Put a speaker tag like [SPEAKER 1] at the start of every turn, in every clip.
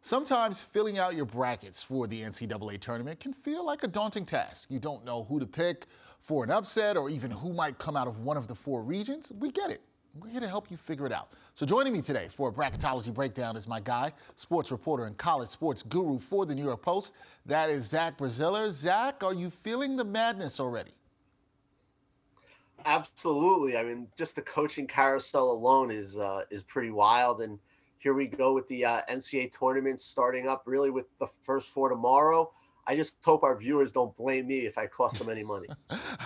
[SPEAKER 1] Sometimes filling out your brackets for the NCAA tournament can feel like a daunting task. You don't know who to pick for an upset or even who might come out of one of the four regions. We get it. We're here to help you figure it out. So joining me today for a bracketology breakdown is my guy, sports reporter and college sports guru for the New York Post. That is Zach Braziller. Zach, are you feeling the madness already?
[SPEAKER 2] Absolutely. I mean, just the coaching carousel alone is pretty wild. And here we go with the NCAA tournament starting up really with the first four tomorrow. I just hope our viewers don't blame me if I cost them any money.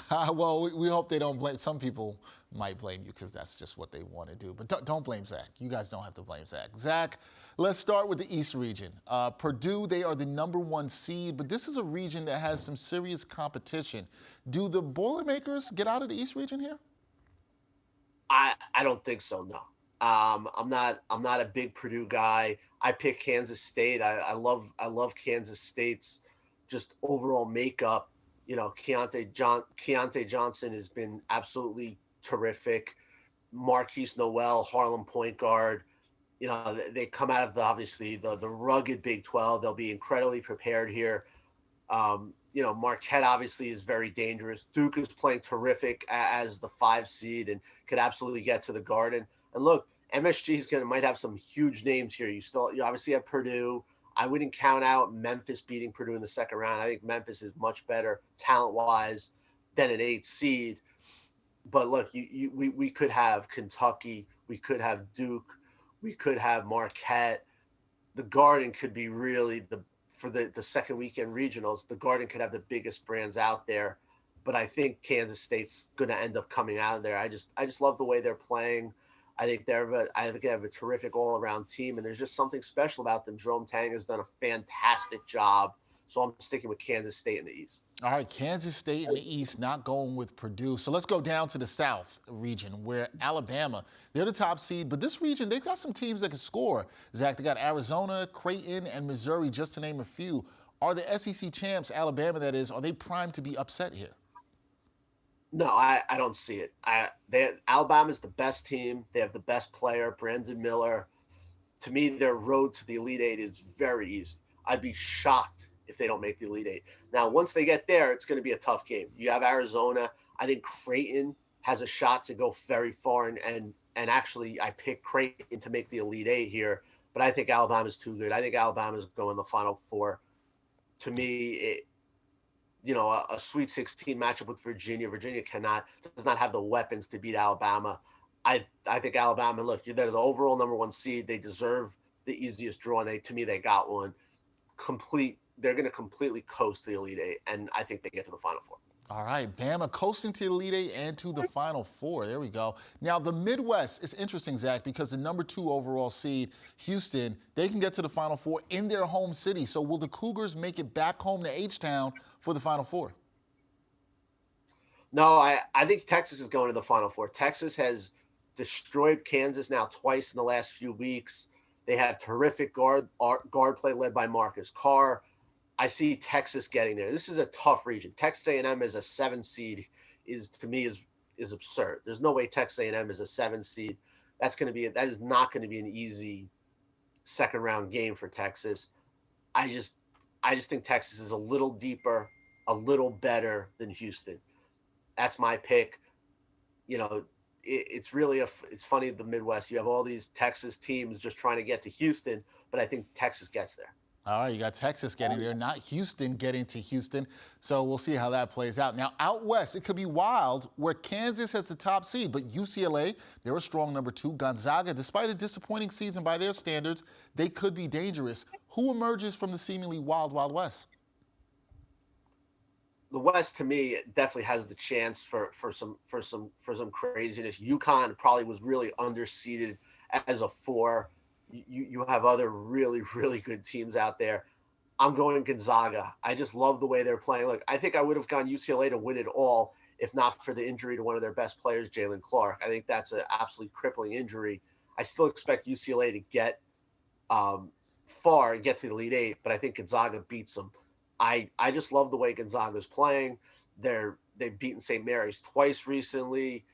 [SPEAKER 1] Well, we hope they don't blame. Some people might blame you because that's just what they want to do. But don't blame Zach. You guys don't have to blame Zach. Zach, let's start with the East region. Purdue, they are the #1 seed, but this is a region that has some serious competition. Do the Boilermakers get out of the East region here?
[SPEAKER 2] I don't think so. No. I'm not a big Purdue guy. I pick Kansas State. I love Kansas State's just overall makeup. You know, Keontae Johnson has been absolutely terrific. Marquise Noel, Harlem point guard. You know, they come out of obviously the rugged Big 12. They'll be incredibly prepared here. Marquette obviously is very dangerous. Duke is playing terrific as the 5 seed and could absolutely get to the Garden. And look, MSG might have some huge names here. You obviously have Purdue. I wouldn't count out Memphis beating Purdue in the second round. I think Memphis is much better talent-wise than an 8 seed. But look, we could have Kentucky, we could have Duke, we could have Marquette. The Garden could be really for the second weekend regionals. The Garden could have the biggest brands out there. But I think Kansas State's going to end up coming out of there. I just love the way they're playing. I think they have a terrific all-around team, and there's just something special about them. Jerome Tang has done a fantastic job, so I'm sticking with Kansas State in the East.
[SPEAKER 1] All right, Kansas State in the East, not going with Purdue. So let's go down to the South region where Alabama, they're the top seed, but this region, they've got some teams that can score. Zach, they got Arizona, Creighton, and Missouri, just to name a few. Are the SEC champs, Alabama that is, are they primed to be upset here?
[SPEAKER 2] No, I don't see it. Alabama's the best team. They have the best player, Brandon Miller. To me, their road to the Elite Eight is very easy. I'd be shocked if they don't make the Elite Eight. Now, once they get there, it's going to be a tough game. You have Arizona. I think Creighton has a shot to go very far, and actually, I picked Creighton to make the Elite Eight here, but I think Alabama's too good. I think Alabama's going the Final Four. To me, a Sweet 16 matchup with Virginia. Virginia does not have the weapons to beat Alabama. I think Alabama, look, they're the overall #1 seed. They deserve the easiest draw, and to me, they got one. They're going to completely coast to the Elite Eight, and I think they get to the Final Four.
[SPEAKER 1] All right, Bama coasting to the Elite Eight and to the Final Four. There we go. Now, the Midwest is interesting, Zach, because the #2 overall seed, Houston, they can get to the Final Four in their home city. So will the Cougars make it back home to H-Town for the Final Four?
[SPEAKER 2] No, I think Texas is going to the Final Four. Texas has destroyed Kansas now twice in the last few weeks. They have terrific guard play led by Marcus Carr. I see Texas getting there. This is a tough region. Texas A&M as a 7 seed is absurd. There's no way Texas A&M is a 7 seed. That is not going to be an easy second round game for Texas. I just think Texas is a little deeper, a little better than Houston. That's my pick. You know, it's funny the Midwest. You have all these Texas teams just trying to get to Houston, but I think Texas gets there.
[SPEAKER 1] All right, you got Texas getting there, not Houston getting to Houston. So we'll see how that plays out. Now, out west, it could be wild where Kansas has the top seed, but UCLA, they're a strong #2. Gonzaga, despite a disappointing season by their standards, they could be dangerous. Who emerges from the seemingly wild, wild west?
[SPEAKER 2] The West, to me, definitely has the chance for some craziness. UConn probably was really underseeded as a 4. You have other really, really good teams out there. I'm going Gonzaga. I just love the way they're playing. Look, I think I would have gone UCLA to win it all if not for the injury to one of their best players, Jalen Clark. I think that's an absolutely crippling injury. I still expect UCLA to get far and get to the Elite Eight, but I think Gonzaga beats them. I just love the way Gonzaga's playing. They've beaten St. Mary's twice recently.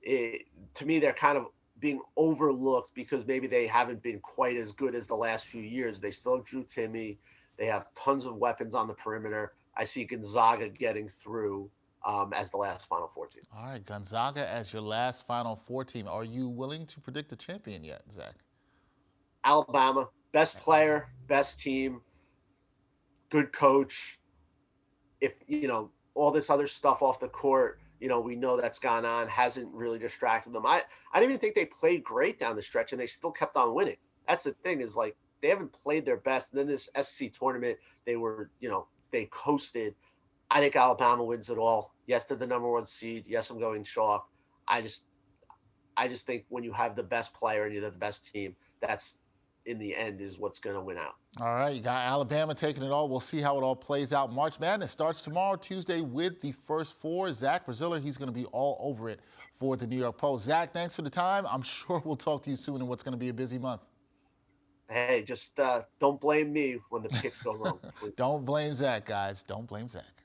[SPEAKER 2] To me, they're kind of being overlooked because maybe they haven't been quite as good as the last few years. They still have Drew Timmy. They have tons of weapons on the perimeter. I see Gonzaga getting through as the last Final Four team.
[SPEAKER 1] All right, Gonzaga as your last Final Four team. Are you willing to predict the champion yet, Zach?
[SPEAKER 2] Alabama, best player, best team, good coach. If, all this other stuff off the court, we know that's gone on, hasn't really distracted them. I didn't even think they played great down the stretch, and they still kept on winning. That's the thing, is like they haven't played their best. And then this SEC tournament, they were, they coasted. I think Alabama wins it all. Yes, they're the #1 seed. Yes, I'm going chalk. I just think when you have the best player and you're the best team, that's in the end is what's going to win out.
[SPEAKER 1] All right, you got Alabama taking it all. We'll see how it all plays out. March Madness starts tomorrow, Tuesday, with the first four. Zach Braziller, he's going to be all over it for the New York Post. Zach, thanks for the time. I'm sure we'll talk to you soon in what's going to be a busy month.
[SPEAKER 2] Hey, just don't blame me when the picks go wrong.
[SPEAKER 1] Don't blame Zach, guys. Don't blame Zach.